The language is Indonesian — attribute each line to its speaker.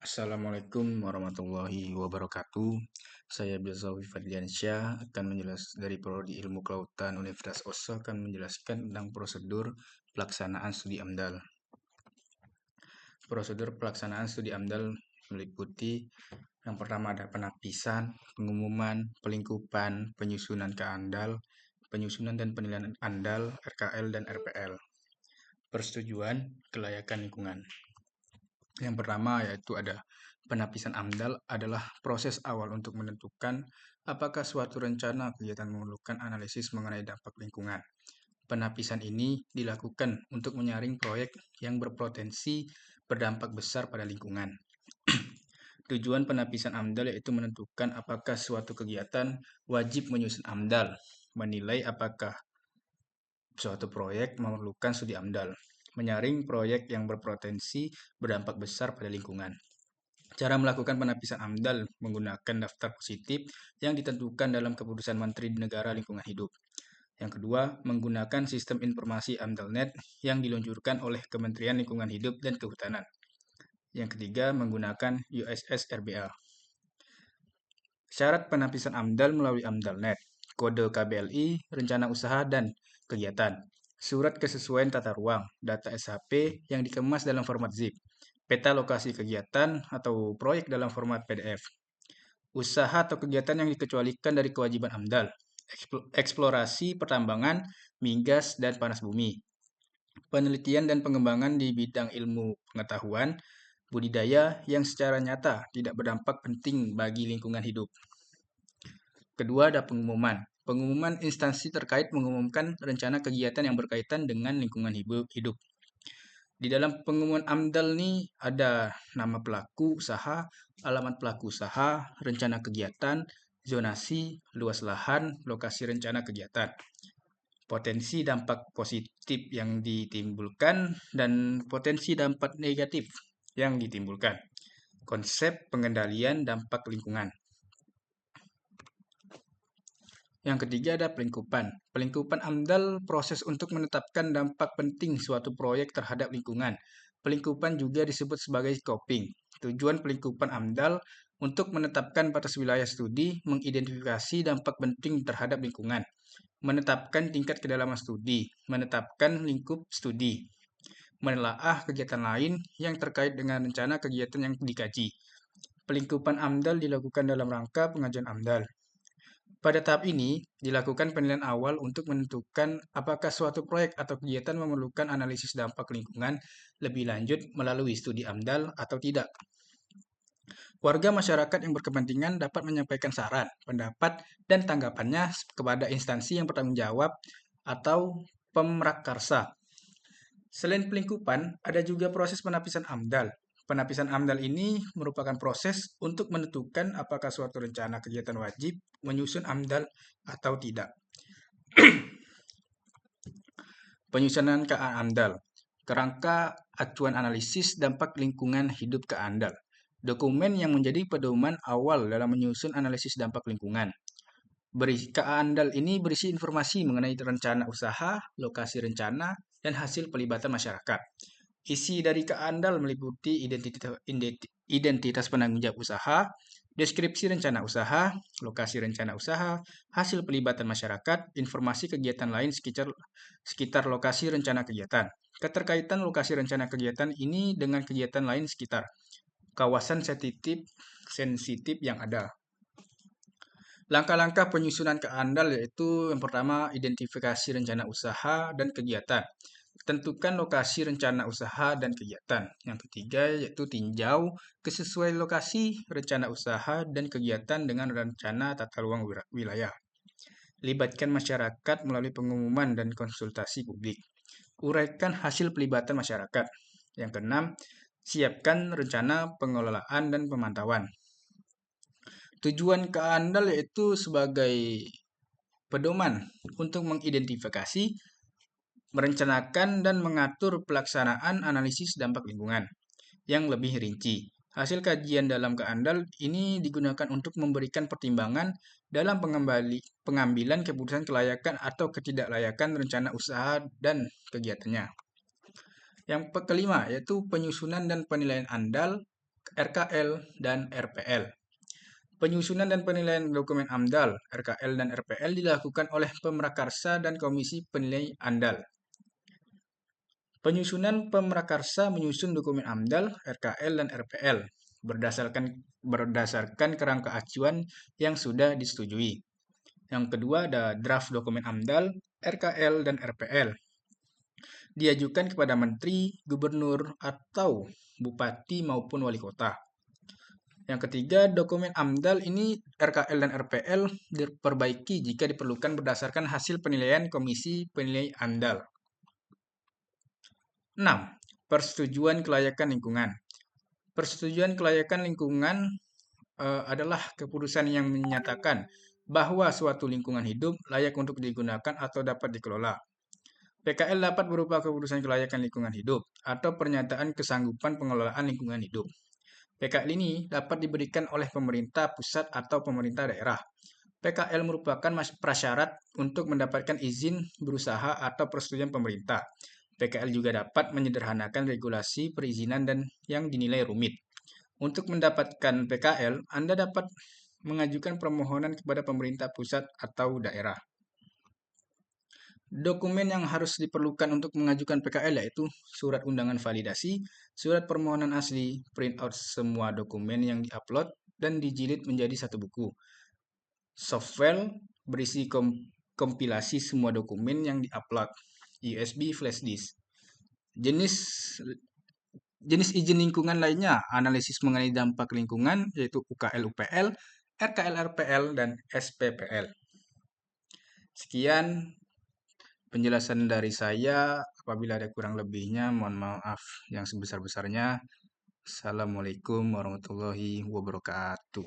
Speaker 1: Assalamualaikum warahmatullahi wabarakatuh. Saya Bilzawi Fadliansyah akan dari Prodi Ilmu Kelautan Universitas OSO akan menjelaskan tentang prosedur pelaksanaan studi AMDAL. Prosedur pelaksanaan studi AMDAL meliputi yang pertama ada penapisan, pengumuman, pelingkupan, penyusunan ke AMDAL, penyusunan dan penilaian AMDAL, RKL dan RPL. Persetujuan kelayakan lingkungan. Yang pertama yaitu ada penapisan AMDAL adalah proses awal untuk menentukan apakah suatu rencana kegiatan memerlukan analisis mengenai dampak lingkungan. Penapisan ini dilakukan untuk menyaring proyek yang berpotensi berdampak besar pada lingkungan. Tujuan penapisan AMDAL yaitu menentukan apakah suatu kegiatan wajib menyusun AMDAL, menilai apakah suatu proyek memerlukan studi AMDAL, menyaring proyek yang berpotensi berdampak besar pada lingkungan. Cara melakukan penapisan AMDAL menggunakan daftar positif yang ditentukan dalam Keputusan Menteri Negara Lingkungan Hidup. Yang kedua, menggunakan sistem informasi AMDALNet yang diluncurkan oleh Kementerian Lingkungan Hidup dan Kehutanan. Yang ketiga, menggunakan USS RBA. Syarat penapisan AMDAL melalui AMDALNet, kode KBLI, rencana usaha dan kegiatan, surat kesesuaian tata ruang, data SHP yang dikemas dalam format zip, peta lokasi kegiatan atau proyek dalam format PDF, usaha atau kegiatan yang dikecualikan dari kewajiban AMDAL, eksplorasi pertambangan, migas, dan panas bumi, penelitian dan pengembangan di bidang ilmu pengetahuan, budidaya yang secara nyata tidak berdampak penting bagi lingkungan hidup. Kedua, ada pengumuman. Pengumuman instansi terkait mengumumkan rencana kegiatan yang berkaitan dengan lingkungan hidup. Di dalam pengumuman AMDAL ini ada nama pelaku usaha, alamat pelaku usaha, rencana kegiatan, zonasi, luas lahan, lokasi rencana kegiatan, potensi dampak positif yang ditimbulkan, dan potensi dampak negatif yang ditimbulkan. Konsep pengendalian dampak lingkungan. Yang ketiga ada pelingkupan. Pelingkupan AMDAL proses untuk menetapkan dampak penting suatu proyek terhadap lingkungan. Pelingkupan juga disebut sebagai scoping. Tujuan pelingkupan AMDAL untuk menetapkan batas wilayah studi, mengidentifikasi dampak penting terhadap lingkungan, menetapkan tingkat kedalaman studi, menetapkan lingkup studi, menelaah kegiatan lain yang terkait dengan rencana kegiatan yang dikaji. Pelingkupan AMDAL dilakukan dalam rangka pengajuan AMDAL. Pada tahap ini, dilakukan penilaian awal untuk menentukan apakah suatu proyek atau kegiatan memerlukan analisis dampak lingkungan lebih lanjut melalui studi AMDAL atau tidak. Warga masyarakat yang berkepentingan dapat menyampaikan saran, pendapat, dan tanggapannya kepada instansi yang bertanggung jawab atau pemrakarsa. Selain pelingkupan, ada juga proses penapisan AMDAL. Penapisan AMDAL ini merupakan proses untuk menentukan apakah suatu rencana kegiatan wajib menyusun AMDAL atau tidak. Penyusunan ke AMDAL. Kerangka acuan analisis dampak lingkungan hidup ke AMDAL. Dokumen yang menjadi pedoman awal dalam menyusun analisis dampak lingkungan. AMDAL ini berisi informasi mengenai rencana usaha, lokasi rencana, dan hasil pelibatan masyarakat. Isi dari AMDAL meliputi identitas penanggung jawab usaha, deskripsi rencana usaha, lokasi rencana usaha, hasil pelibatan masyarakat, informasi kegiatan lain sekitar lokasi rencana kegiatan. Keterkaitan lokasi rencana kegiatan ini dengan kegiatan lain sekitar kawasan sensitif yang ada. Langkah-langkah penyusunan ke AMDAL yaitu yang pertama identifikasi rencana usaha dan kegiatan. Tentukan lokasi rencana usaha dan kegiatan. Yang ketiga yaitu tinjau kesesuaian lokasi rencana usaha dan kegiatan dengan rencana tata ruang wilayah. Libatkan masyarakat melalui pengumuman dan konsultasi publik. Uraikan hasil pelibatan masyarakat. Yang keenam, siapkan rencana pengelolaan dan pemantauan. Tujuan ke AMDAL yaitu sebagai pedoman untuk mengidentifikasi, merencanakan, dan mengatur pelaksanaan analisis dampak lingkungan yang lebih rinci. Hasil kajian dalam AMDAL ini digunakan untuk memberikan pertimbangan dalam pengambilan keputusan kelayakan atau ketidaklayakan rencana usaha dan kegiatannya. Yang kelima yaitu penyusunan dan penilaian AMDAL RKL, dan RPL. Penyusunan dan penilaian dokumen AMDAL, RKL, dan RPL dilakukan oleh Pemrakarsa dan Komisi Penilai AMDAL. Penyusunan Pemrakarsa menyusun dokumen AMDAL, RKL, dan RPL berdasarkan kerangka acuan yang sudah disetujui. Yang kedua ada draft dokumen AMDAL, RKL, dan RPL. Diajukan kepada menteri, gubernur, atau bupati maupun wali kota. Yang ketiga, dokumen AMDAL ini RKL dan RPL diperbaiki jika diperlukan berdasarkan hasil penilaian Komisi Penilai AMDAL. 6. Persetujuan kelayakan lingkungan. Persetujuan kelayakan lingkungan adalah keputusan yang menyatakan bahwa suatu lingkungan hidup layak untuk digunakan atau dapat dikelola. PKL dapat berupa keputusan kelayakan lingkungan hidup atau pernyataan kesanggupan pengelolaan lingkungan hidup. PKL ini dapat diberikan oleh pemerintah pusat atau pemerintah daerah. PKL merupakan prasyarat untuk mendapatkan izin berusaha atau persetujuan pemerintah. PKL juga dapat menyederhanakan regulasi perizinan dan yang dinilai rumit. Untuk mendapatkan PKL, Anda dapat mengajukan permohonan kepada pemerintah pusat atau daerah. Dokumen yang harus diperlukan untuk mengajukan PKL yaitu surat undangan validasi, surat permohonan asli, print out semua dokumen yang diupload dan dijilid menjadi satu buku. Softfile berisi kompilasi semua dokumen yang diupload, USB flash disk. Jenis izin lingkungan lainnya, analisis mengenai dampak lingkungan, yaitu UKL-UPL, RKL-RPL, dan SPPL. Sekian penjelasan dari saya. Apabila ada kurang lebihnya, mohon maaf yang sebesar-besarnya. Assalamualaikum warahmatullahi wabarakatuh.